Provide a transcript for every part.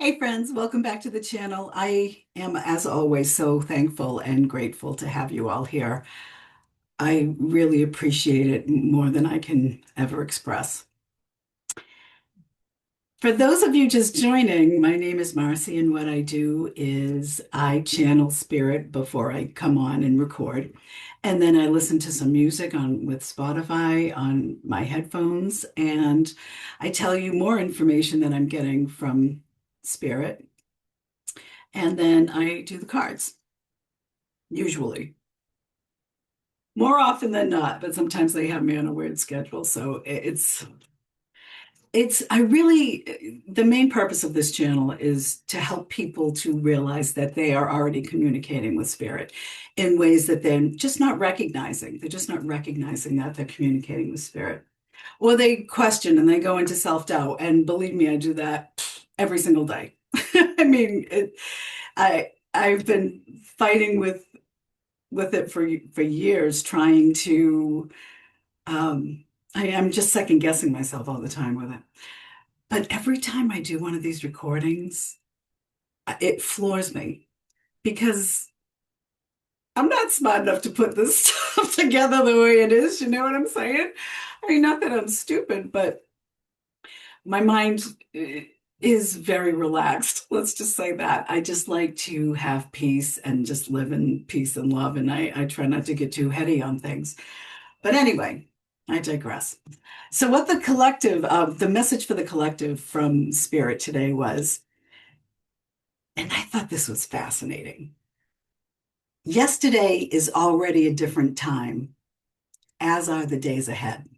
Hey friends, welcome back to the channel. I am, as always, so thankful and grateful to have you all here. I really appreciate it more than I can ever express. For those of you just joining, my name is Marcy, and what I do is I channel spirit before I come on and record. And then I listen to some music on with Spotify on my headphones, and I tell you more information that I'm getting from spirit. And then I do the cards, usually. More often than not, but sometimes they have me on a weird schedule. So I really, the main purpose of this channel is to help people to realize that they are already communicating with spirit in ways that they're just not recognizing. They're just not recognizing that they're communicating with spirit. Or they question and they go into self-doubt. And believe me, I do that every single day. I mean, I've been fighting with it for years, trying to I am just second guessing myself all the time with it. But every time I do one of these recordings, it floors me because I'm not smart enough to put this stuff together the way it is. You know what I'm saying? I mean, not that I'm stupid, but my mind is very relaxed. Let's just say that. I just like to have peace and just live in peace and love. And I try not to get too heady on things. But anyway, I digress. So, what the message for the collective from Spirit today was, and I thought this was fascinating. Yesterday is already a different time, as are the days ahead.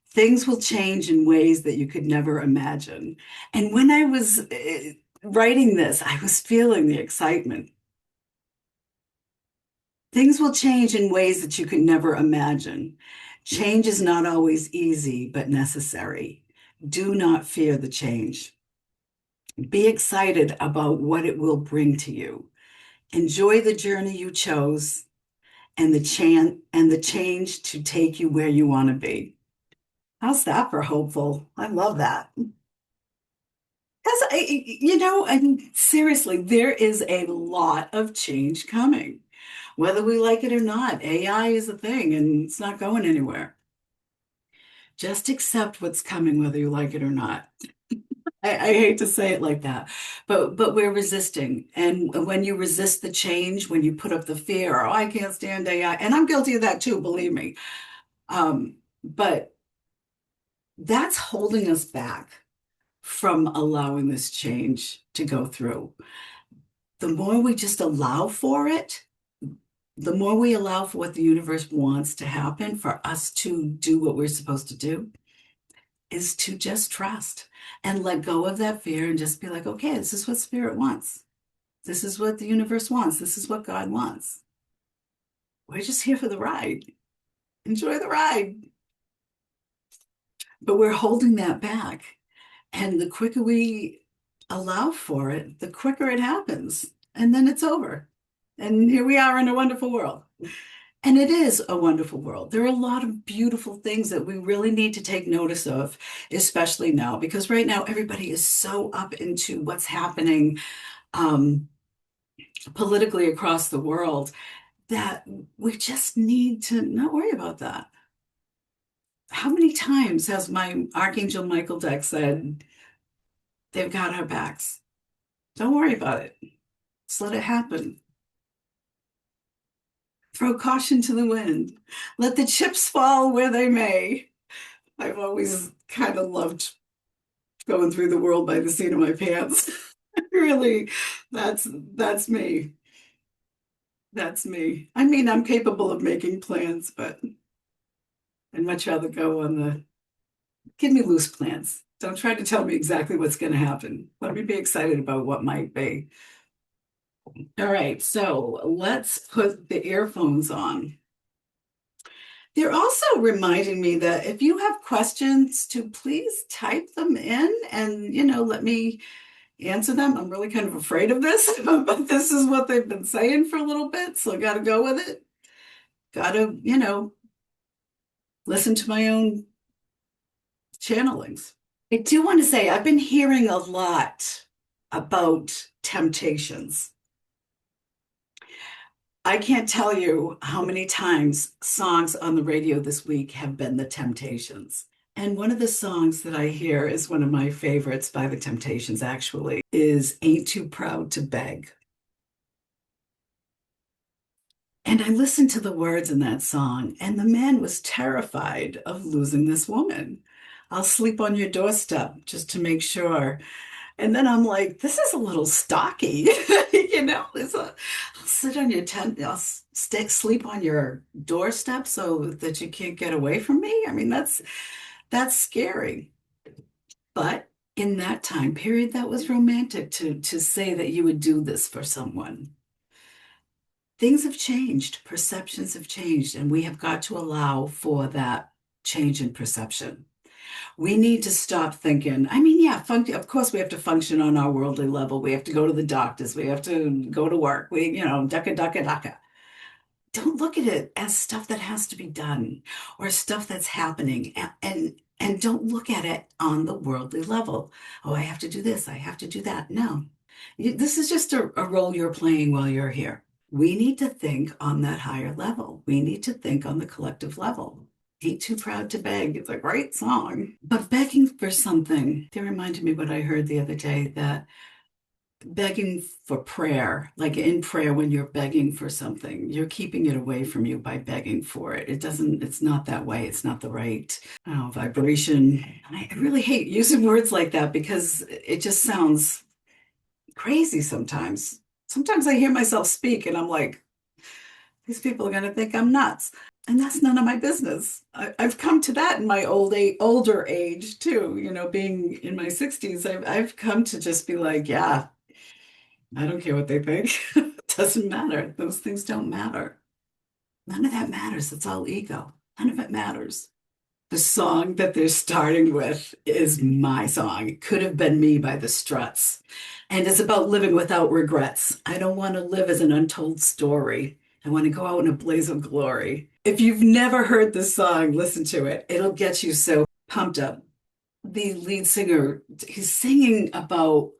Things will change in ways that you could never imagine. And when I was writing this, I was feeling the excitement. Things will change in ways that you could never imagine. Change is not always easy, but necessary. Do not fear the change. Be excited about what it will bring to you. Enjoy the journey you chose and the change to take you where you want to be. How's that for hopeful? I love that. And seriously, there is a lot of change coming. Whether we like it or not, AI is a thing and it's not going anywhere. Just accept what's coming, whether you like it or not. I hate to say it like that, but we're resisting. And when you resist the change, when you put up the fear, oh, I can't stand AI, and I'm guilty of that too, believe me. But that's holding us back from allowing this change to go through. The more we just allow for it, the more we allow for what the universe wants to happen, for us to do what we're supposed to do, is to just trust and let go of that fear and just be like, okay, this is what spirit wants. This is what the universe wants. This is what God wants. We're just here for the ride. Enjoy the ride. But we're holding that back. And the quicker we allow for it, the quicker it happens. And then it's over. And here we are in a wonderful world. And it is a wonderful world. There are a lot of beautiful things that we really need to take notice of, especially now, because right now everybody is so up into what's happening um, politically across the world that we just need to not worry about that. How many times has my Archangel Michael deck said, they've got our backs? Don't worry about it. Just let it happen. Throw caution to the wind. Let the chips fall where they may. I've always kind of loved going through the world by the seat of my pants. Really, that's me. That's me. I mean, I'm capable of making plans, but I'd much rather go on the give me loose plans. Don't try to tell me exactly what's going to happen. Let me be excited about what might be. All right, so let's put the earphones on. They're also reminding me that if you have questions, to please type them in and, let me answer them. I'm really kind of afraid of this, but this is what they've been saying for a little bit, so I got to go with it. Got to, listen to my own channelings. I do want to say I've been hearing a lot. about temptations. I can't tell you how many times songs on the radio this week have been The Temptations. And one of the songs that I hear is one of my favorites by The Temptations, actually, is Ain't Too Proud to Beg. And I listened to the words in that song, and the man was terrified of losing this woman. I'll sleep on your doorstep just to make sure. And then I'm like, this is a little stocky, I'll sit on your tent, I'll sleep on your doorstep so that you can't get away from me. I mean, that's scary. But in that time period, that was romantic to say that you would do this for someone. Things have changed, perceptions have changed, and we have got to allow for that change in perception. We need to stop thinking. I mean, yeah, of course, we have to function on our worldly level. We have to go to the doctors. We have to go to work. Ducka, ducka, ducka. Don't look at it as stuff that has to be done or stuff that's happening. And don't look at it on the worldly level. Oh, I have to do this. I have to do that. No, this is just a role you're playing while you're here. We need to think on that higher level. We need to think on the collective level. Ain't Too Proud to Beg. It's a great song. But begging for something, they reminded me what I heard the other day, that begging for prayer, like in prayer, when you're begging for something, you're keeping it away from you by begging for it. It's not that way. It's not the right vibration. I really hate using words like that because it just sounds crazy sometimes. Sometimes I hear myself speak and I'm like, these people are going to think I'm nuts. And that's none of my business. I've come to that in my older age too. Being in my 60s, I've come to just be like, yeah, I don't care what they think. It doesn't matter. Those things don't matter. None of that matters. It's all ego. None of it matters. The song that they're starting with is my song. It Could Have Been Me by the Struts. And it's about living without regrets. I don't want to live as an untold story. I want to go out in a blaze of glory. If you've never heard this song, listen to it. It'll get you so pumped up. The lead singer, he's singing about,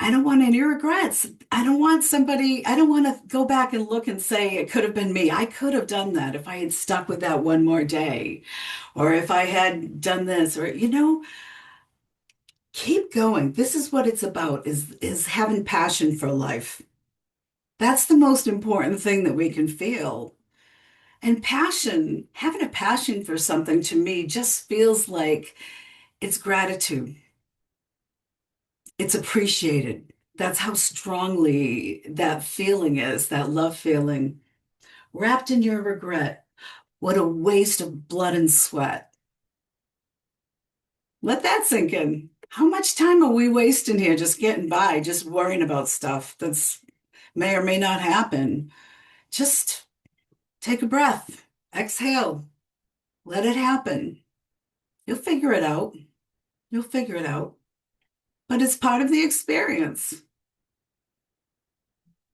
I don't want any regrets. I don't want to go back and look and say it could have been me. I could have done that if I had stuck with that one more day, or if I had done this, or, keep going. This is what it's about, is having passion for life. That's the most important thing that we can feel. And passion, having a passion for something to me just feels like it's gratitude. It's appreciated. That's how strongly that feeling is, that love feeling. Wrapped in your regret. What a waste of blood and sweat. Let that sink in. How much time are we wasting here just getting by, just worrying about stuff that's may or may not happen? Just take a breath, exhale, let it happen. You'll figure it out. You'll figure it out. But it's part of the experience.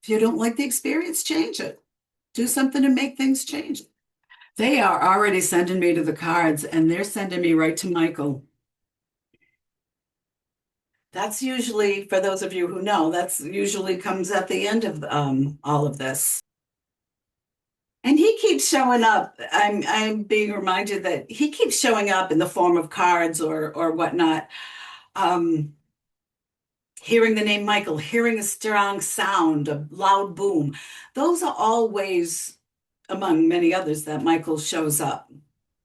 If you don't like the experience, change it. Do something to make things change. They are already sending me to the cards, and they're sending me right to Michael. That's usually, for those of you who know, that's usually comes at the end of all of this. And he keeps showing up. I'm being reminded that he keeps showing up in the form of cards or whatnot. Um, Hearing the name Michael, hearing a strong sound, a loud boom. Those are all ways, among many others, that Michael shows up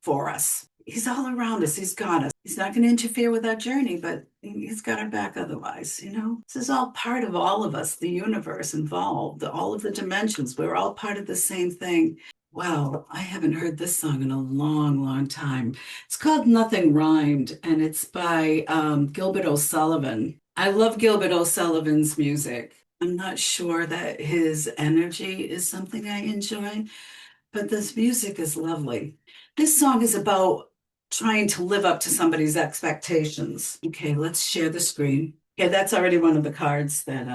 for us. He's all around us. He's got us. He's not going to interfere with our journey, but he's got our back otherwise. This is all part of all of us, the universe involved, all of the dimensions. We're all part of the same thing. Wow, I haven't heard this song in a long, long time. It's called Nothing Rhymed, and it's by Gilbert O'Sullivan. I love Gilbert O'Sullivan's music. I'm not sure that his energy is something I enjoy, but this music is lovely. This song is about trying to live up to somebody's expectations. Okay, let's share the screen. Okay, that's already one of the cards that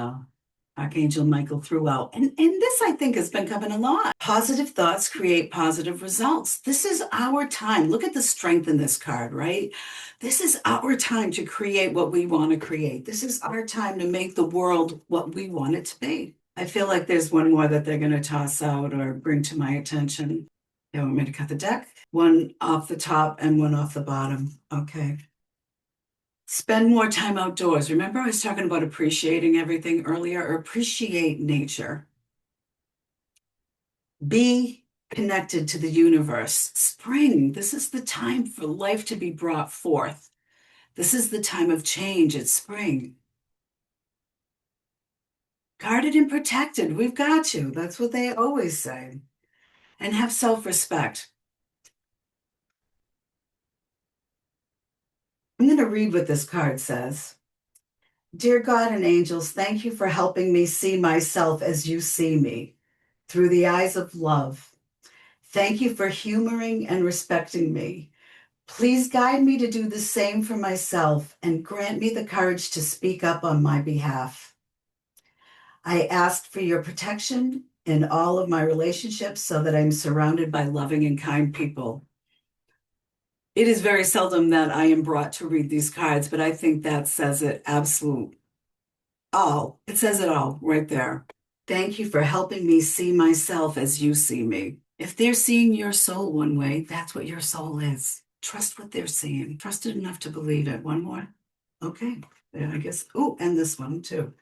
Archangel Michael throughout. And this, I think, has been coming a lot. Positive thoughts create positive results. This is our time. Look at the strength in this card, right? This is our time to create what we want to create. This is our time to make the world what we want it to be. I feel like there's one more that they're going to toss out or bring to my attention. They want me to cut the deck? One off the top and one off the bottom. Okay. Spend more time outdoors. Remember, I was talking about appreciating everything earlier, or appreciate nature. Be connected to the universe. Spring, this is the time for life to be brought forth. This is the time of change. It's spring. Guarded and protected. We've got you. That's what they always say. And have self-respect. I'm going to read what this card says. Dear God and angels, thank you for helping me see myself as you see me, through the eyes of love. Thank you for humoring and respecting me. Please guide me to do the same for myself and grant me the courage to speak up on my behalf. I ask for your protection in all of my relationships so that I'm surrounded by loving and kind people. It is very seldom that I am brought to read these cards, but I think that says it absolute all. It says it all right there. Thank you for helping me see myself as you see me. If they're seeing your soul one way, that's what your soul is. Trust what they're seeing. Trust it enough to believe it. One more. Okay. Yeah, I guess. Oh, and this one too.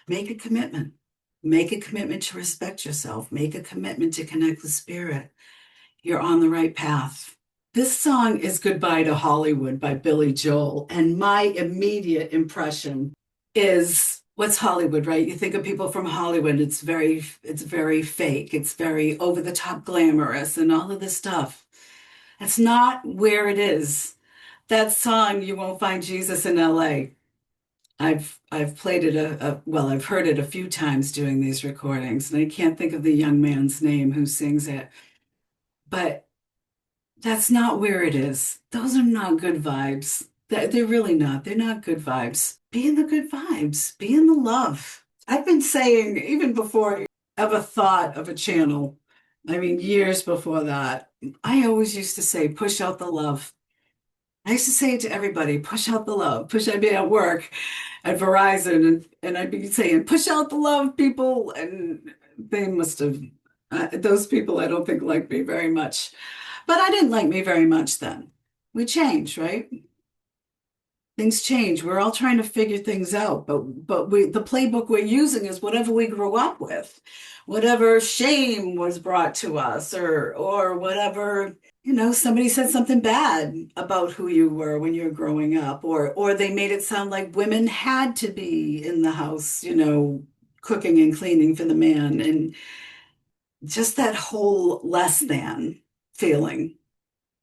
Make a commitment. Make a commitment to respect yourself. Make a commitment to connect with spirit. You're on the right path. This song is Goodbye to Hollywood by Billy Joel. And my immediate impression is what's Hollywood, right? You think of people from Hollywood, it's very fake. It's very over the top glamorous and all of this stuff. That's not where it is. That song, You Won't Find Jesus in LA. I've played it well, I've heard it a few times doing these recordings, and I can't think of the young man's name who sings it. But that's not where it is. Those are not good vibes. They're really not. They're not good vibes. Be in the good vibes. Be in the love. I've been saying, even before I ever thought of a channel, I mean, years before that, I always used to say, push out the love. I used to say it to everybody, push out the love. I'd be at work at Verizon and I'd be saying, push out the love, people. And they must have, those people I don't think like me very much. But I didn't like me very much then. We change, right? Things change. We're all trying to figure things out, but the playbook we're using is whatever we grew up with, whatever shame was brought to us, or whatever, somebody said something bad about who you were when you were growing up, or they made it sound like women had to be in the house, cooking and cleaning for the man, and just that whole less than feeling.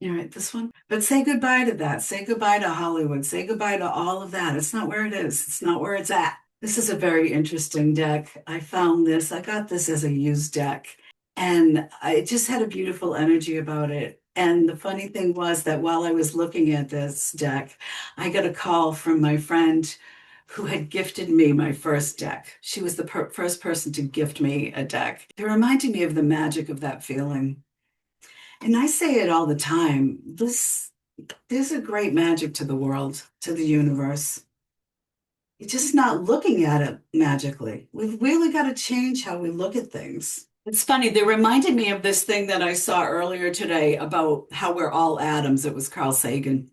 All right, this one. But say goodbye to that. Say goodbye to Hollywood. Say goodbye to all of that. It's not where it is. It's not where it's at. This is a very interesting deck. I found this. I got this as a used deck, and it just had a beautiful energy about it. And the funny thing was that while I was looking at this deck, I got a call from my friend who had gifted me my first deck. She was the first person to gift me a deck. It reminded me of the magic of that feeling. And I say it all the time. There's a great magic to the world, to the universe. You're just not looking at it magically. We've really got to change how we look at things. It's funny, they reminded me of this thing that I saw earlier today about how we're all atoms. It was Carl Sagan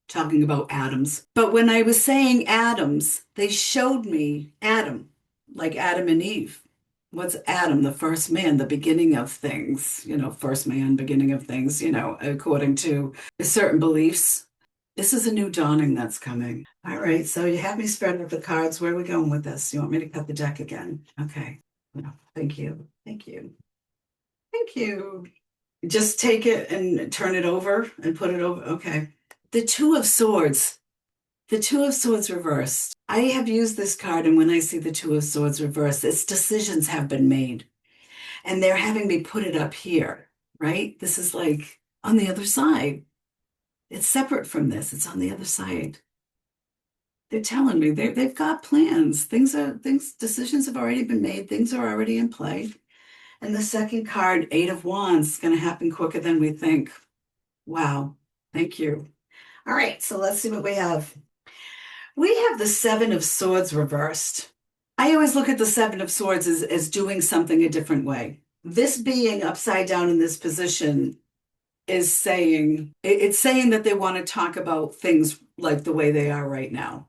talking about atoms. But when I was saying atoms, they showed me Adam, like Adam and Eve. What's Adam, the first man, the beginning of things, first man, beginning of things, according to certain beliefs. This is a new dawning that's coming. All right, so you have me spread out the cards. Where are we going with this? You want me to cut the deck again? Okay. No, thank you. Thank you. Thank you. Just take it and turn it over and put it over. Okay. The Two of Swords. The Two of Swords reversed. I have used this card, and when I see the Two of Swords reversed, its decisions have been made. And they're having me put it up here, right? This is like on the other side. It's separate from this. It's on the other side. They're telling me they've got plans. Decisions have already been made. Things are already in play. And the second card, Eight of Wands, is going to happen quicker than we think. Wow. Thank you. All right, so let's see what we have. We have the Seven of Swords reversed. I always look at the Seven of Swords as doing something a different way. This being upside down in this position is saying, it's saying that they want to talk about things like the way they are right now,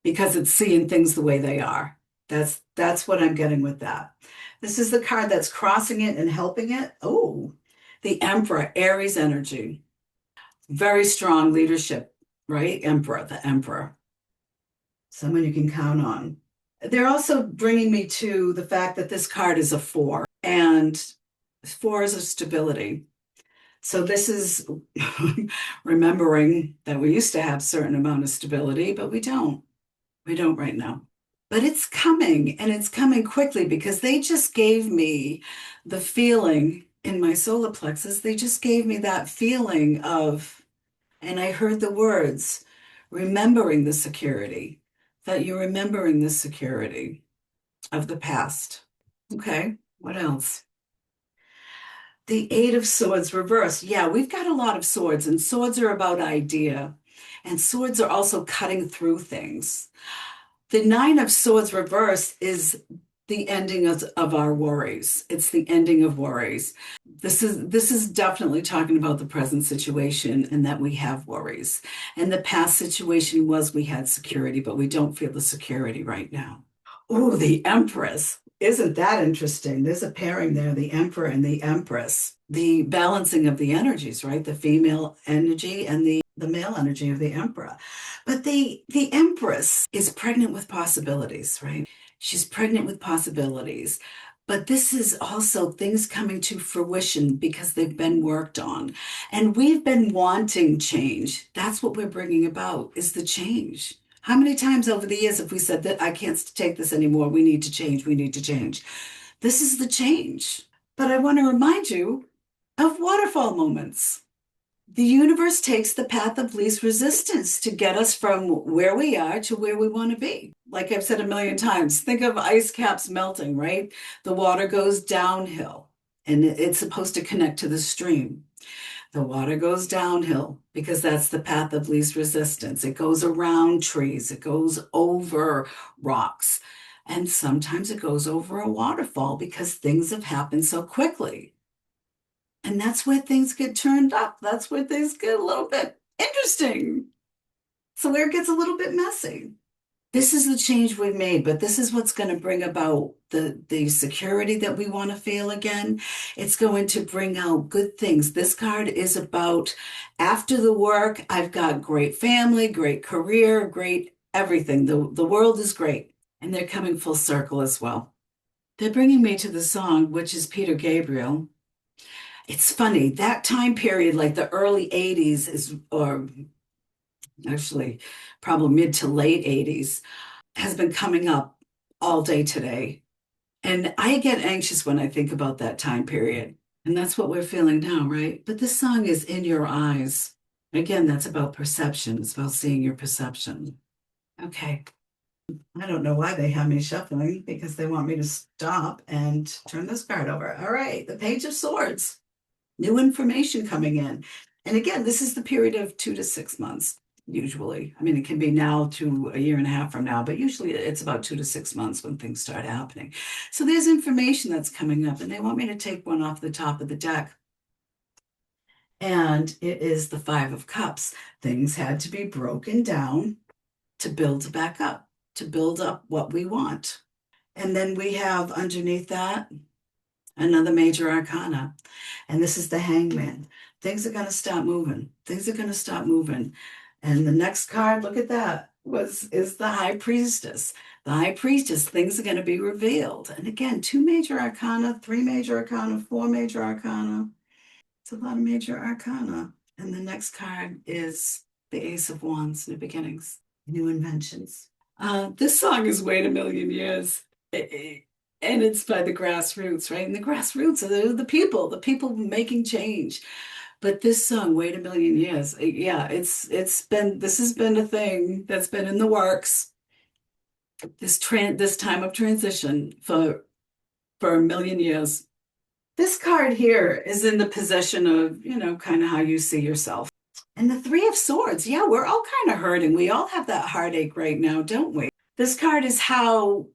because it's seeing things the way they are. That's what I'm getting with that. This is the card that's crossing it and helping it. Oh, the Emperor, Aries energy. Very strong leadership, right? Emperor, the Emperor. Someone you can count on. They're also bringing me to the fact that this card is a four, and four is a stability. So this is remembering that we used to have a certain amount of stability, but we don't. We don't right now. But it's coming, and it's coming quickly, because they just gave me the feeling in my solar plexus. They just gave me that feeling of, and I heard the words, remembering the security, that you're remembering the security of the past. Okay, what else? The Eight of Swords reversed. Yeah, we've got a lot of swords, and swords are about idea, and swords are also cutting through things. The Nine of Swords reversed is the ending of our worries. It's the ending of worries. This is definitely talking about the present situation, and that we have worries. And the past situation was we had security, but we don't feel the security right now. Oh, the Empress. Isn't that interesting? There's a pairing there, the Emperor and the Empress. The balancing of the energies, right? The female energy and the male energy of the Emperor. But the Empress is pregnant with possibilities, right? She's pregnant with possibilities. But this is also things coming to fruition because they've been worked on. And we've been wanting change. That's what we're bringing about, is the change. How many times over the years have we said that I can't take this anymore? We need to change. We need to change. This is the change. But I want to remind you of waterfall moments. The universe takes the path of least resistance to get us from where we are to where we want to be. Like I've said a million times, think of ice caps melting, right? The water goes downhill, and it's supposed to connect to the stream. The water goes downhill because that's the path of least resistance. It goes around trees, it goes over rocks, and sometimes it goes over a waterfall because things have happened so quickly. And that's where things get turned up. That's where things get a little bit interesting. So where it gets a little bit messy. This is the change we've made, but this is what's going to bring about the security that we want to feel again. It's going to bring out good things. This card is about after the work, I've got great family, great career, great everything. The world is great. And they're coming full circle as well. They're bringing me to the song, which is Peter Gabriel. It's funny, that time period, like the early 80s is, or actually probably mid to late 80s, has been coming up all day today. And I get anxious when I think about that time period. And that's what we're feeling now, right? But this song is In Your Eyes. Again, that's about perception. It's about seeing your perception. Okay. I don't know why they have me shuffling, because they want me to stop and turn this card over. All right, the Page of Swords. New information coming in. And again, this is the period of 2 to 6 months, usually. I mean, it can be now to a year and a half from now, but usually it's about 2 to 6 months when things start happening. So there's information that's coming up, and they want me to take one off the top of the deck. And it is the Five of Cups. Things had to be broken down to build back up, to build up what we want. And then we have underneath that another major arcana. And this is the Hangman. Things are going to stop moving. Things are going to stop moving. And the next card, look at that, is the High Priestess. The High Priestess, things are going to be revealed. And again, 2 major arcana, 3 major arcana, 4 major arcana. It's a lot of major arcana. And the next card is the Ace of Wands, new beginnings, new inventions. This song is Wait a Million Years. And it's by the grassroots, right? And the grassroots are the people making change. But this song, Wait a Million Years, yeah, this has been a thing that's been in the works, this time of transition for a million years. This card here is in the position of, kind of how you see yourself. And the Three of Swords, yeah, we're all kind of hurting. We all have that heartache right now, don't we? This card is how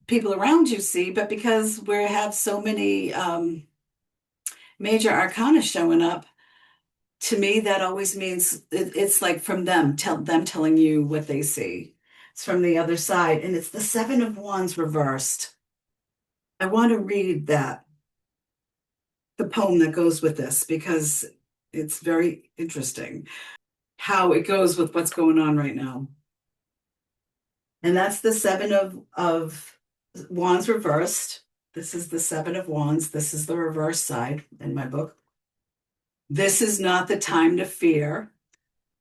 people around you see, but because we have so many major arcana showing up, to me, that always means it's like from them telling you what they see. It's from the other side, and it's the Seven of Wands reversed. I want to read the poem that goes with this, because it's very interesting how it goes with what's going on right now. And that's the Seven of Wands reversed. This is the Seven of Wands. This is the reverse side in my book. This is not the time to fear.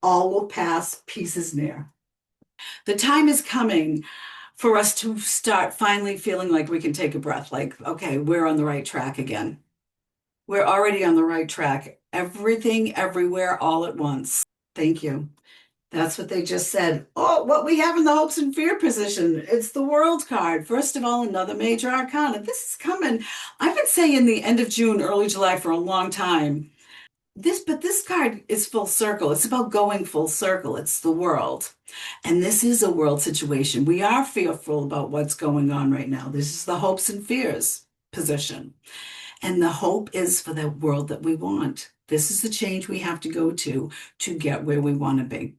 All will pass, peace is near. The time is coming for us to start finally feeling like we can take a breath, like, okay, we're on the right track again. We're already on the right track. Everything, everywhere, all at once. Thank you. That's what they just said. Oh, what we have in the hopes and fear position. It's the World card. First of all, another major arcana. This is coming. I've been saying the end of June, early July for a long time. But this card is full circle. It's about going full circle. It's the world. And this is a world situation. We are fearful about what's going on right now. This is the hopes and fears position. And the hope is for the world that we want. This is the change we have to go to get where we want to be.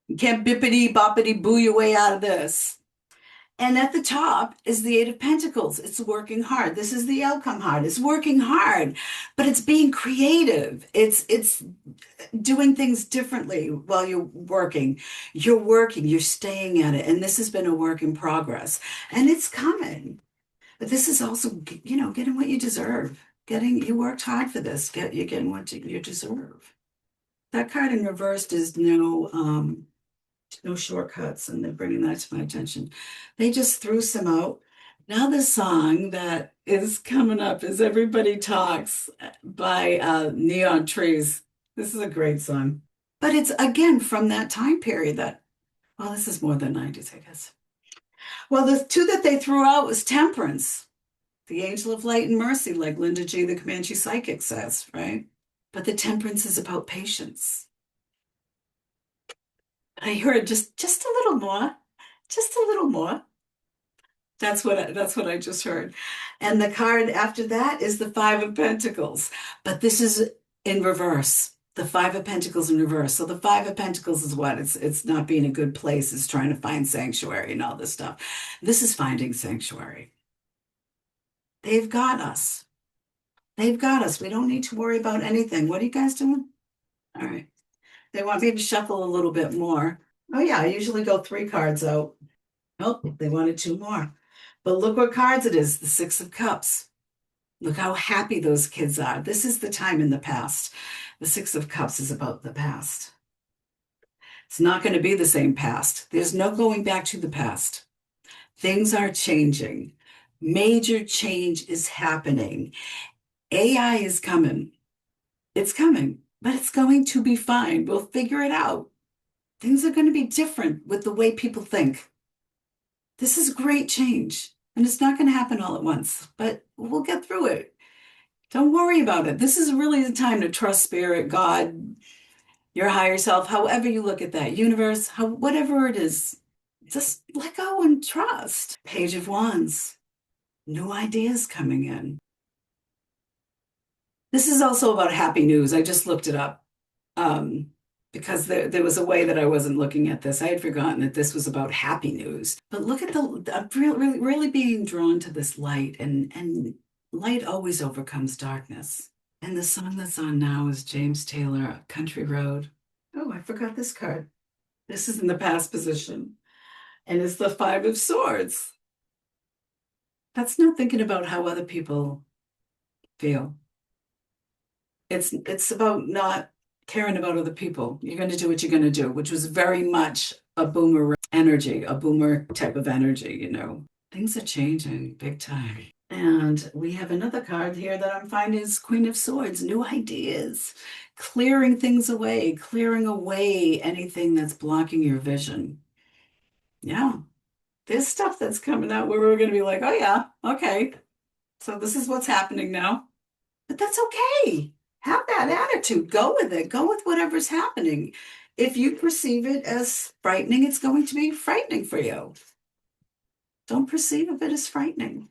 You can't bippity boppity boo your way out of this. And at the top is the Eight of Pentacles. It's working hard. This is the outcome hard. It's working hard, but it's being creative. It's doing things differently while you're working. You're working, you're staying at it. And this has been a work in progress. And it's coming. But this is also, getting what you deserve. You worked hard for this. You're getting what you deserve. That card in reversed is no shortcuts, and they're bringing that to my attention. They just threw some out. Now the song that is coming up is Everybody Talks by Neon Trees. This is a great song. But it's, again, from that time period this is more than 90s, I guess. Well, the two that they threw out was Temperance, the Angel of Light and Mercy, like Linda G., the Comanche Psychic says, right? But the Temperance is about patience. I heard just a little more, just a little more. That's what I just heard. And the card after that is the Five of Pentacles, but this is in reverse. The Five of Pentacles in reverse. So the Five of Pentacles is what? It's not being a good place. It's trying to find sanctuary and all this stuff. This is finding sanctuary. They've got us. They've got us. We don't need to worry about anything. What are you guys doing? All right. They want me to shuffle a little bit more. Oh yeah, I usually go 3 cards out. Oh, they wanted 2 more. But look what cards it is, the Six of Cups. Look how happy those kids are. This is the time in the past. The Six of Cups is about the past. It's not going to be the same past. There's no going back to the past. Things are changing. Major change is happening. AI is coming. It's coming, but it's going to be fine. We'll figure it out. Things are going to be different with the way people think. This is great change, and it's not going to happen all at once, but we'll get through it. Don't worry about it. This is really the time to trust spirit, God, your higher self, however you look at that, universe, whatever it is. Just let go and trust. Page of Wands. New ideas coming in. This is also about happy news. I just looked it up because there was a way that I wasn't looking at this. I had forgotten that this was about happy news. But look at really being drawn to this light, and light always overcomes darkness. And the song that's on now is James Taylor, Country Road. Oh, I forgot this card. This is in the past position. And it's the Five of Swords. That's not thinking about how other people feel. It's about not caring about other people. You're going to do what you're going to do, which was very much a boomer energy, a boomer type of energy, Things are changing big time. And we have another card here that I'm finding is Queen of Swords, new ideas, clearing things away, clearing away anything that's blocking your vision. Yeah, there's stuff that's coming out where we're going to be like, oh, yeah, okay. So this is what's happening now. But that's okay. Have that attitude. Go with it. Go with whatever's happening. If you perceive it as frightening, it's going to be frightening for you. Don't perceive of it as frightening.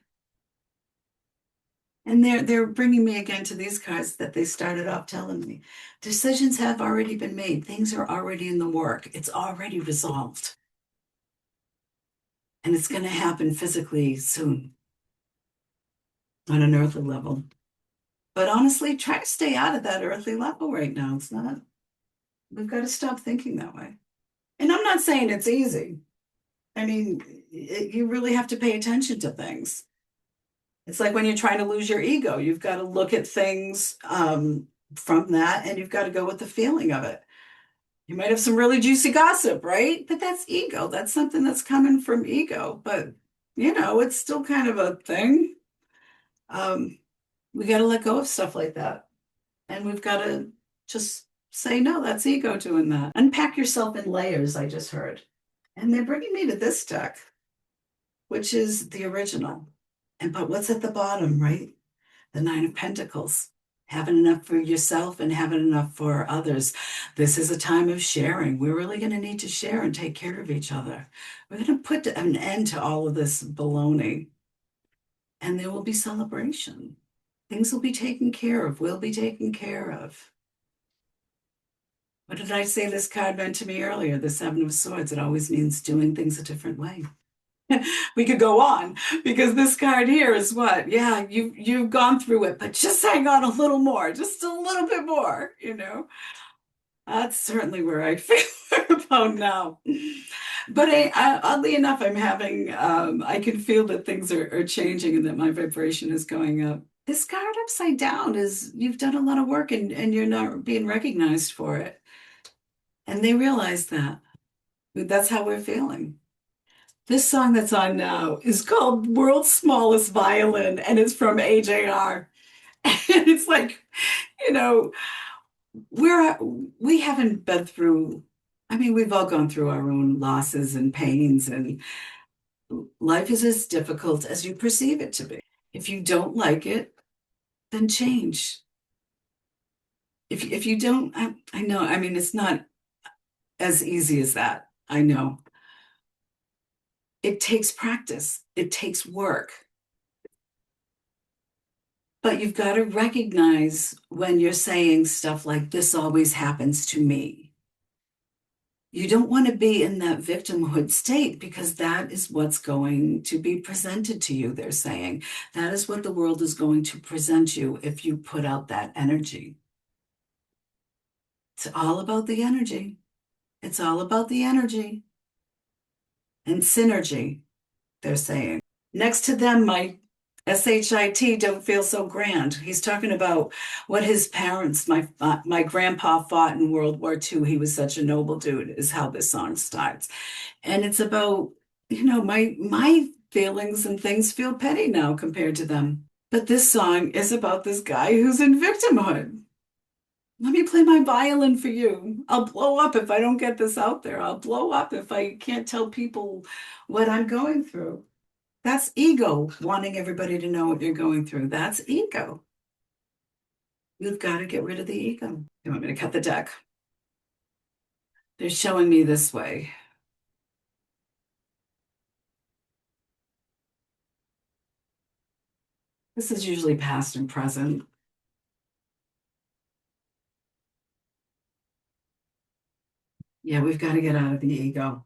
And they're bringing me again to these cards that they started off telling me. Decisions have already been made. Things are already in the work. It's already resolved. And it's going to happen physically soon on an earthly level. But honestly, try to stay out of that earthly level right now. It's not, we've got to stop thinking that way. And I'm not saying it's easy. I mean, you really have to pay attention to things. It's like when you're trying to lose your ego, you've got to look at things from that and you've got to go with the feeling of it. You might have some really juicy gossip, right? But that's ego. That's something that's coming from ego. But, it's still kind of a thing. Um, we got to let go of stuff like that. And we've got to just say, no, that's ego doing that. Unpack yourself in layers, I just heard. And they're bringing me to this deck, which is the original. But what's at the bottom, right? The Nine of Pentacles. Having enough for yourself and having enough for others. This is a time of sharing. We're really going to need to share and take care of each other. We're going to put an end to all of this baloney. And there will be celebration. Things will be taken care of, will be taken care of. What did I say this card meant to me earlier? The Seven of Swords. It always means doing things a different way. We could go on because this card here is what? Yeah, you've gone through it, but just hang on a little more, just a little bit more. That's certainly where I feel about now. But oddly enough, I'm having, I can feel that things are changing and that my vibration is going up. This card upside down is you've done a lot of work and you're not being recognized for it. And they realize that. That's how we're feeling. This song that's on now is called World's Smallest Violin, and it's from AJR. And it's like, you know, we haven't been through, I mean, we've all gone through our own losses and pains, and life is as difficult as you perceive it to be. If you don't like it, then change. If you don't, I know, I mean, it's not as easy as that. I know. It takes practice. It takes work. But you've got to recognize when you're saying stuff like, this always happens to me. You don't want to be in that victimhood state because that is what's going to be presented to you, they're saying. That is what the world is going to present you if you put out that energy. It's all about the energy. It's all about the energy and synergy, they're saying. Next to them, my SHIT don't feel so grand. He's talking about what his parents, my grandpa fought in World War II. He was such a noble dude, is how this song starts. And it's about, my feelings and things feel petty now compared to them. But this song is about this guy who's in victimhood. Let me play my violin for you. I'll blow up if I don't get this out there. I'll blow up if I can't tell people what I'm going through. That's ego, wanting everybody to know what you're going through. That's ego. You've got to get rid of the ego. You want me to cut the deck? They're showing me this way. This is usually past and present. Yeah, we've got to get out of the ego.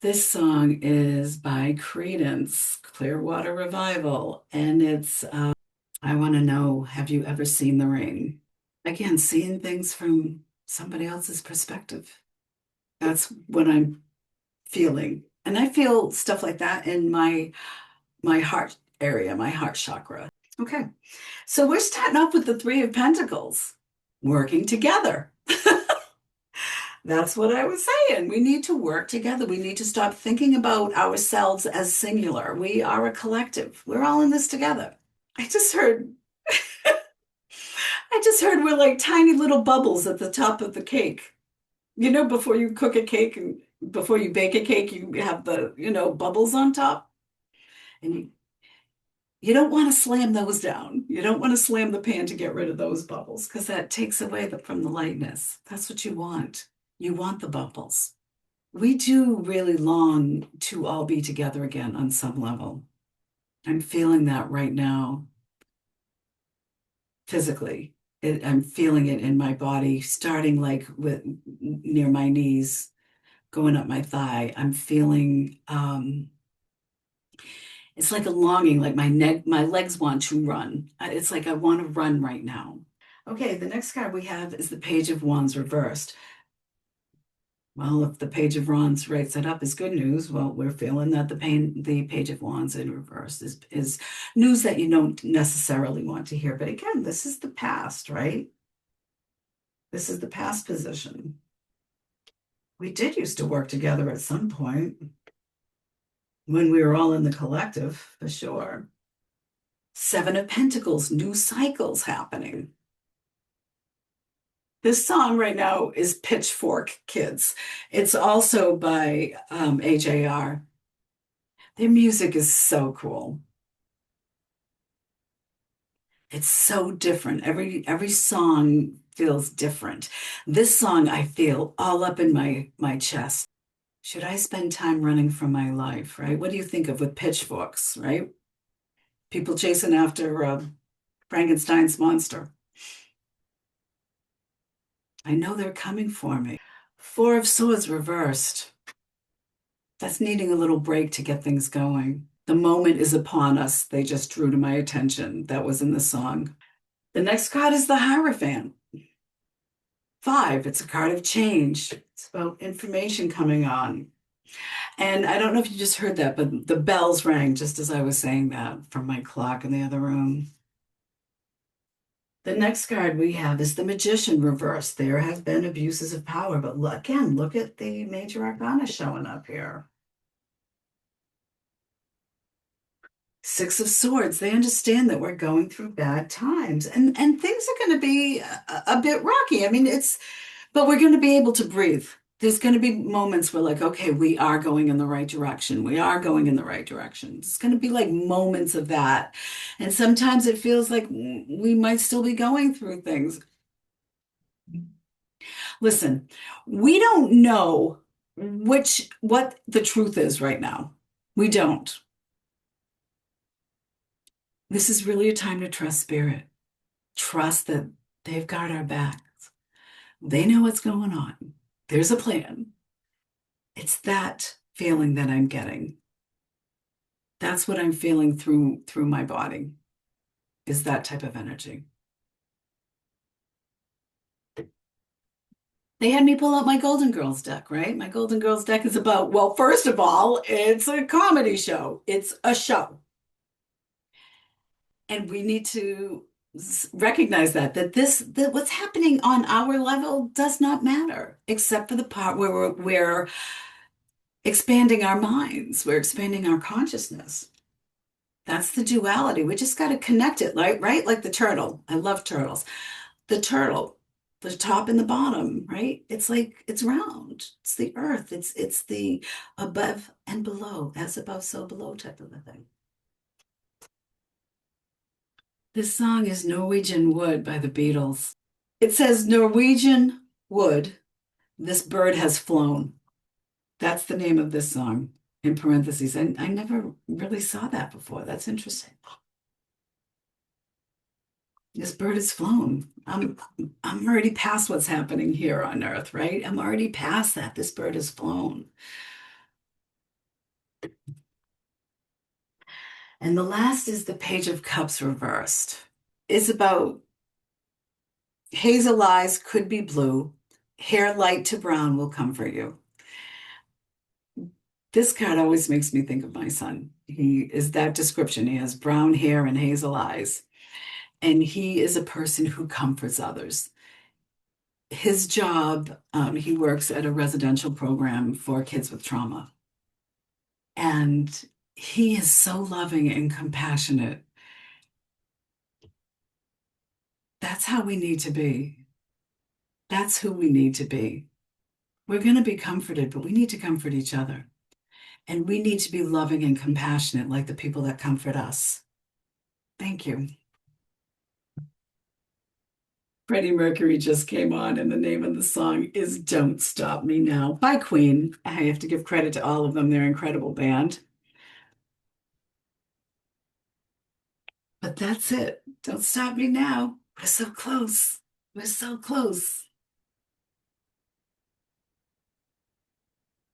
This song is by Credence, Clearwater Revival, and it's I Want to Know, Have You Ever Seen the Rain? Again, seeing things from somebody else's perspective. That's what I'm feeling. And I feel stuff like that in my heart area, my heart chakra. Okay. So we're starting off with the Three of Pentacles, working together. That's what I was saying. We need to work together. We need to stop thinking about ourselves as singular. We are a collective. We're all in this together. I just heard, I just heard we're like tiny little bubbles at the top of the cake. You know, before you cook a cake and before you bake a cake, you have the, bubbles on top. And you don't want to slam those down. You don't want to slam the pan to get rid of those bubbles because that takes away from the lightness. That's what you want. You want the bubbles. We do really long to all be together again on some level. I'm feeling that right now, physically. I'm feeling it in my body, starting like with near my knees, going up my thigh. I'm feeling it's like a longing, like my legs want to run. It's like I want to run right now. Okay, the next card we have is the Page of Wands reversed. Well, if the Page of Wands writes it up as good news, well, we're feeling that the Page of Wands in reverse is news that you don't necessarily want to hear. But again, this is the past, right? This is the past position. We did used to work together at some point when we were all in the collective, for sure. Seven of Pentacles, new cycles happening. This song right now is Pitchfork Kids. It's also by AJR. Their music is so cool. It's so different. Every song feels different. This song I feel all up in my chest. Should I spend time running from my life, right? What do you think of with pitchforks, right? People chasing after Frankenstein's monster. I know they're coming for me. Four of Swords reversed. That's needing a little break to get things going. The moment is upon us. They just drew to my attention. That was in the song. The next card is the Hierophant. Five, it's a card of change. It's about information coming on. And I don't know if you just heard that, but the bells rang just as I was saying that from my clock in the other room. The next card we have is the Magician reversed. There have been abuses of power, but again, look at the major arcana showing up here. Six of Swords. They understand that we're going through bad times and things are going to be a bit rocky. I mean, but we're going to be able to breathe. There's going to be moments where like, okay, we are going in the right direction. We are going in the right direction. It's going to be like moments of that. And sometimes it feels like we might still be going through things. Listen, we don't know what the truth is right now. We don't. This is really a time to trust spirit. Trust that they've got our backs. They know what's going on. There's a plan. It's that feeling that I'm getting. That's what I'm feeling through my body, is that type of energy. They had me pull out my Golden Girls deck, right? My Golden Girls deck is about, well, first of all, it's a comedy show. It's a show. And we need to recognize that what's happening on our level does not matter, except for the part where we're expanding our minds, we're expanding our consciousness. That's the duality. We just got to connect it, right? Like the turtle. I love turtles. The turtle, the top and the bottom, right? It's like it's round. It's the earth. It's the above and below, as above, so below type of a thing. This song is Norwegian Wood by the Beatles. It says Norwegian Wood, this bird has flown. That's the name of this song in parentheses. And I never really saw that before. That's interesting. This bird has flown. I'm already past what's happening here on Earth, right? I'm already past that. This bird has flown. And the last is the Page of Cups reversed. It's about hazel eyes could be blue. Hair light to brown will comfort you. This card always makes me think of my son. He is that description. He has brown hair and hazel eyes. And he is a person who comforts others. his job, he works at a residential program for kids with trauma. And he is so loving and compassionate. That's how we need to be. That's who we need to be. We're going to be comforted, but we need to comfort each other. And we need to be loving and compassionate like the people that comfort us. Thank you. Freddie Mercury just came on, and the name of the song is Don't Stop Me Now by Queen. I have to give credit to all of them. They're an incredible band. But that's it. Don't stop me now. We're so close. We're so close.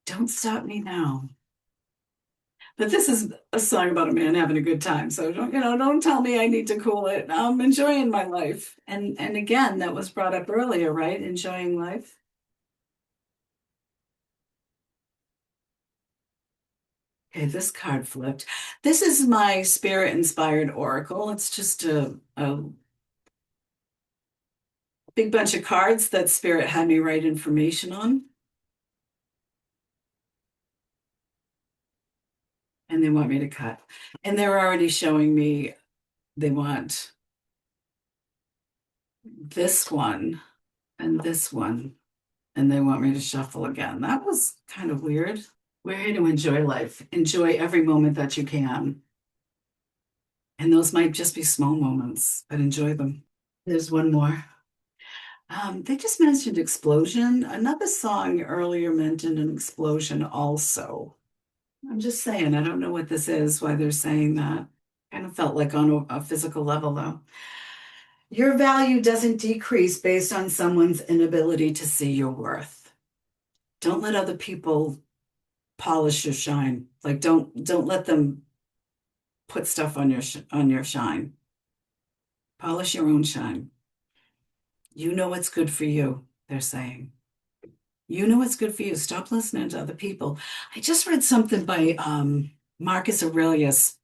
Don't stop me now. But this is a song about a man having a good time. So don't tell me I need to cool it. I'm enjoying my life. And again, that was brought up earlier, right? Enjoying life. Okay, this card flipped. This is my spirit inspired oracle. It's just a big bunch of cards that spirit had me write information on. And they want me to cut. And they're already showing me they want this one and this one. And they want me to shuffle again. That was kind of weird. We're here to enjoy life. Enjoy every moment that you can. And those might just be small moments, but enjoy them. There's one more. They just mentioned explosion. Another song earlier mentioned an explosion also. I'm just saying, I don't know what this is, why they're saying that. Kind of felt like on a physical level, though. Your value doesn't decrease based on someone's inability to see your worth. Don't let other people polish your shine. Like don't let them put stuff on your shine. Polish your own shine. You know what's good for you, they're saying. You know what's good for you. Stop listening to other people. I just read something by Marcus Aurelius,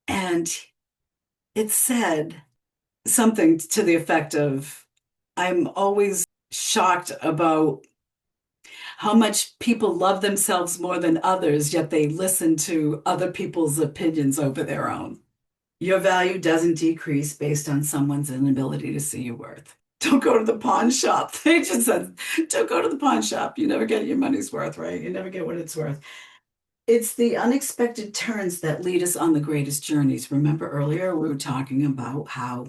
and it said something to the effect of, I'm always shocked about how much people love themselves more than others, yet they listen to other people's opinions over their own. Your value doesn't decrease based on someone's inability to see your worth. Don't go to the pawn shop. They just said, don't go to the pawn shop. You never get your money's worth, right? You never get what it's worth. It's the unexpected turns that lead us on the greatest journeys. Remember earlier we were talking about how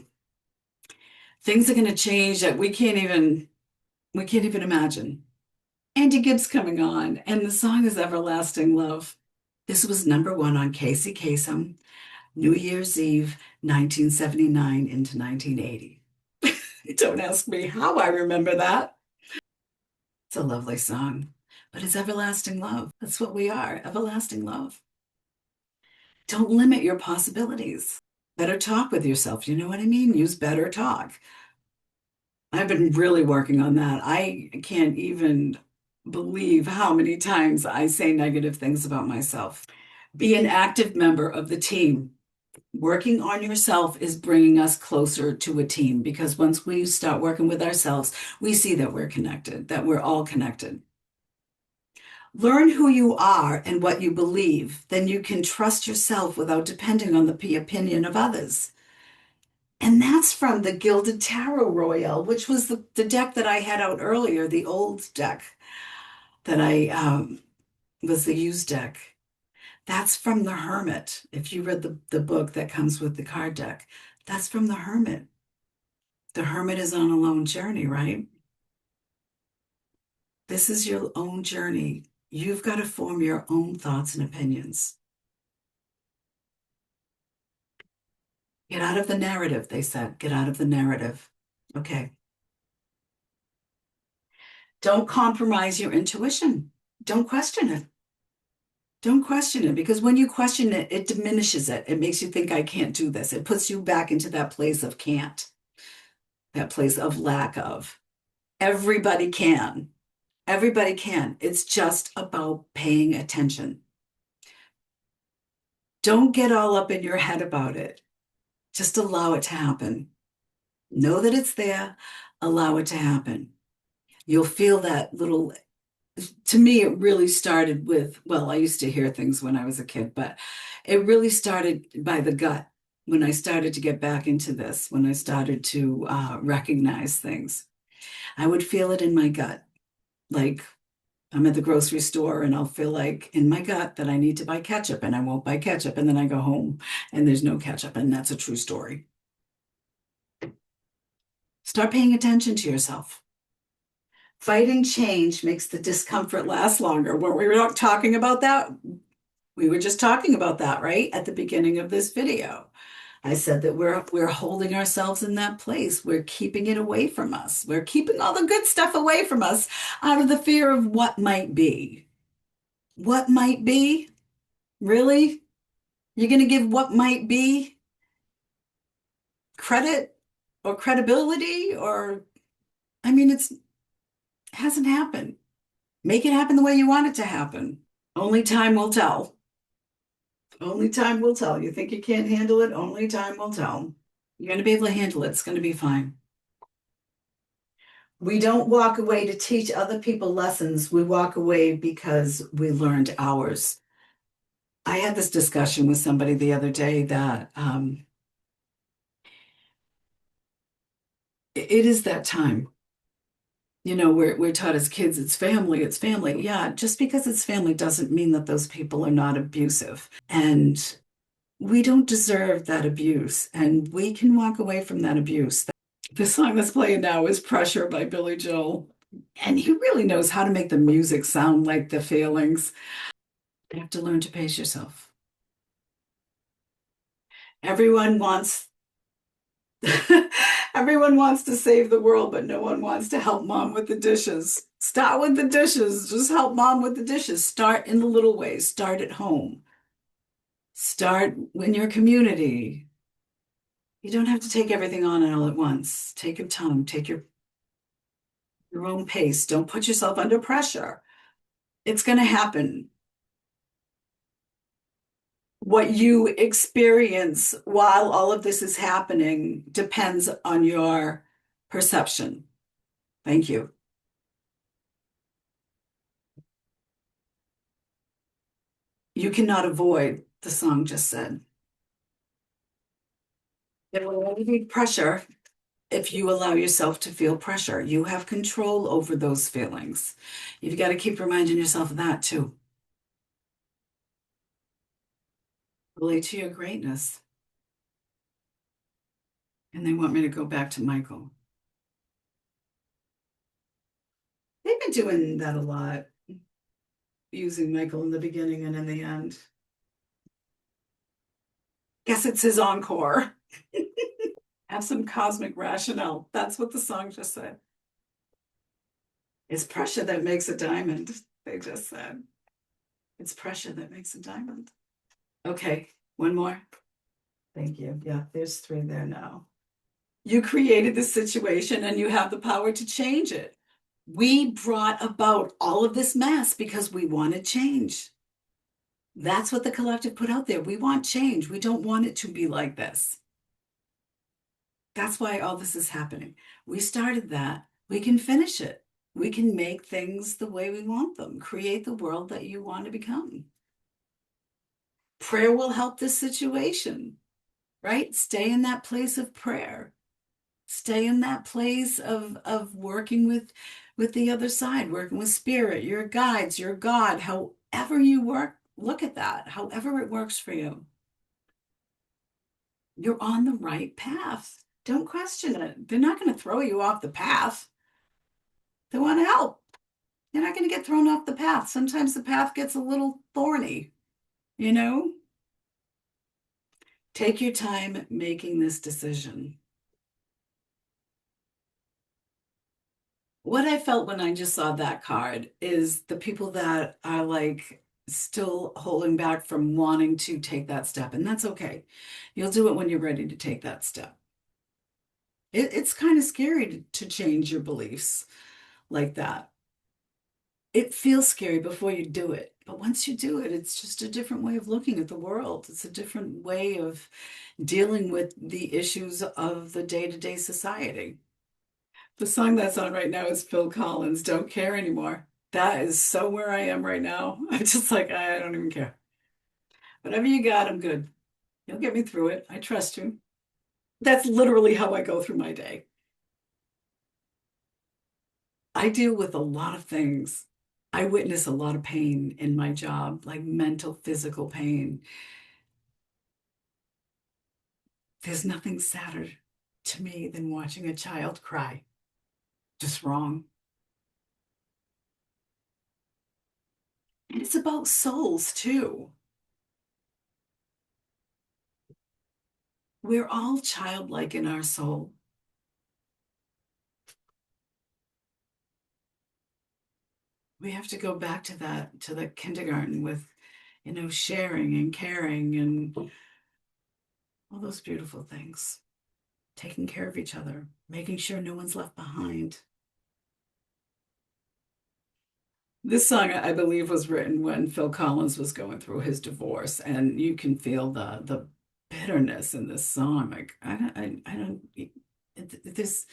things are going to change that we can't even imagine. Andy Gibbs coming on, and the song is Everlasting Love. This was #1 on Casey Kasem, New Year's Eve, 1979 into 1980. Don't ask me how I remember that. It's a lovely song, but it's everlasting love. That's what we are, everlasting love. Don't limit your possibilities. Better talk with yourself. You know what I mean? Use better talk. I've been really working on that. I can't even believe how many times I say negative things about myself. Be an active member of the team. Working on yourself is bringing us closer to a team because once we start working with ourselves, we see that we're connected, that we're all connected. Learn who you are and what you believe, then you can trust yourself without depending on the opinion of others. And that's from the Gilded Tarot Royale, which was the deck that I had out earlier, the old deck that I was the used deck. That's from the Hermit. If you read the book that comes with the card deck, that's from the Hermit. The Hermit is on a lone journey, right? This is your own journey. You've got to form your own thoughts and opinions. Get out of the narrative, they said. Get out of the narrative. Okay. Don't compromise your intuition. Don't question it. Don't question it because when you question it, it diminishes it. It makes you think I can't do this. It puts you back into that place of can't, that place of lack of. Everybody can. Everybody can. It's just about paying attention. Don't get all up in your head about it. Just allow it to happen. Know that it's there. Allow it to happen. You'll feel that little, to me, it really started with, well, I used to hear things when I was a kid, but it really started by the gut when I started to get back into this, when I started to recognize things. I would feel it in my gut. Like I'm at the grocery store and I'll feel like in my gut that I need to buy ketchup and I won't buy ketchup. And then I go home and there's no ketchup. And that's a true story. Start paying attention to yourself. Fighting change makes the discomfort last longer. When we were not talking about that, we were just talking about that, right? At the beginning of this video. I said that we're holding ourselves in that place. We're keeping it away from us. We're keeping all the good stuff away from us out of the fear of what might be. What might be? Really? You're going to give what might be credit or credibility or I mean it hasn't happened. Make it happen the way you want it to happen. Only time will tell. Only time will tell. You think you can't handle it? Only time will tell. You're going to be able to handle it. It's going to be fine. We don't walk away to teach other people lessons. We walk away because we learned ours. I had this discussion with somebody the other day that it is that time. You know, we're taught as kids, it's family, it's family. Yeah, just because it's family doesn't mean that those people are not abusive. And we don't deserve that abuse. And we can walk away from that abuse. The song that's playing now is Pressure by Billy Joel. And he really knows how to make the music sound like the feelings. You have to learn to pace yourself. Everyone wants everyone wants to save the world, but no one wants to help mom with the dishes. Start with the dishes. Just help mom with the dishes. Start in the little ways. Start at home. Start in your community. You don't have to take everything on all at once. Take your time. Take your own pace. Don't put yourself under pressure. It's going to happen. What you experience while all of this is happening depends on your perception. Thank you. You cannot avoid, the song just said. There will only be pressure if you allow yourself to feel pressure. You have control over those feelings. You've got to keep reminding yourself of that too. Relate to your greatness. And they want me to go back to Michael. They've been doing that a lot, using Michael in the beginning and in the end. Guess it's his encore. Have some cosmic rationale. That's what the song just said. It's pressure that makes a diamond, they just said. It's pressure that makes a diamond. Okay, one more. Thank you. Yeah, there's three there now. You created the situation and you have the power to change it. We brought about all of this mess because we wanted change. That's what the collective put out there. We want change. We don't want it to be like this. That's why all this is happening. We started that. We can finish it. We can make things the way we want them, create the world that you want to become. Prayer will help this situation, right? Stay in that place of prayer. Stay in that place of working with the other side, working with spirit, your guides, your God, however you work, look at that, however it works for you. You're on the right path. Don't question it. They're not going to throw you off the path. They want to help. You're not going to get thrown off the path. Sometimes the path gets a little thorny, you know? Take your time making this decision. What I felt when I just saw that card is the people that are like still holding back from wanting to take that step, and that's okay. You'll do it when you're ready to take that step. It's kind of scary to change your beliefs like that. It feels scary before you do it, but once you do it, it's just a different way of looking at the world. It's a different way of dealing with the issues of the day-to-day society. The song that's on right now is Phil Collins, Don't Care Anymore. That is so where I am right now. I'm just like, I don't even care. Whatever you got, I'm good. You'll get me through it. I trust you. That's literally how I go through my day. I deal with a lot of things. I witness a lot of pain in my job, like mental, physical pain. There's nothing sadder to me than watching a child cry. Just wrong. And it's about souls too. We're all childlike in our soul. We have to go back to that, to the kindergarten with, sharing and caring and all those beautiful things. Taking care of each other, making sure no one's left behind. This song, I believe, was written when Phil Collins was going through his divorce, and you can feel the bitterness in this song. Like I don't. This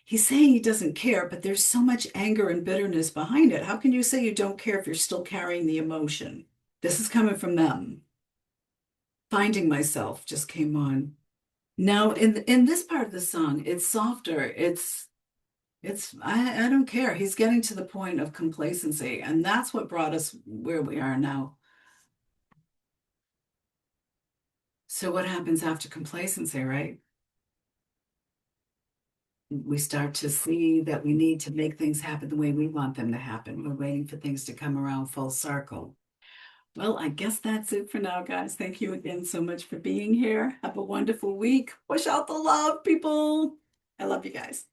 he's saying he doesn't care, but there's so much anger and bitterness behind it. How can you say you don't care if you're still carrying the emotion? This is coming from them. Finding Myself just came on. Now, in this part of the song, it's softer. I don't care. He's getting to the point of complacency, and that's what brought us where we are now. So what happens after complacency, right? We start to see that we need to make things happen the way we want them to happen. We're waiting for things to come around full circle. Well, I guess that's it for now, guys. Thank you again so much for being here. Have a wonderful week. Push out the love, people. I love you guys.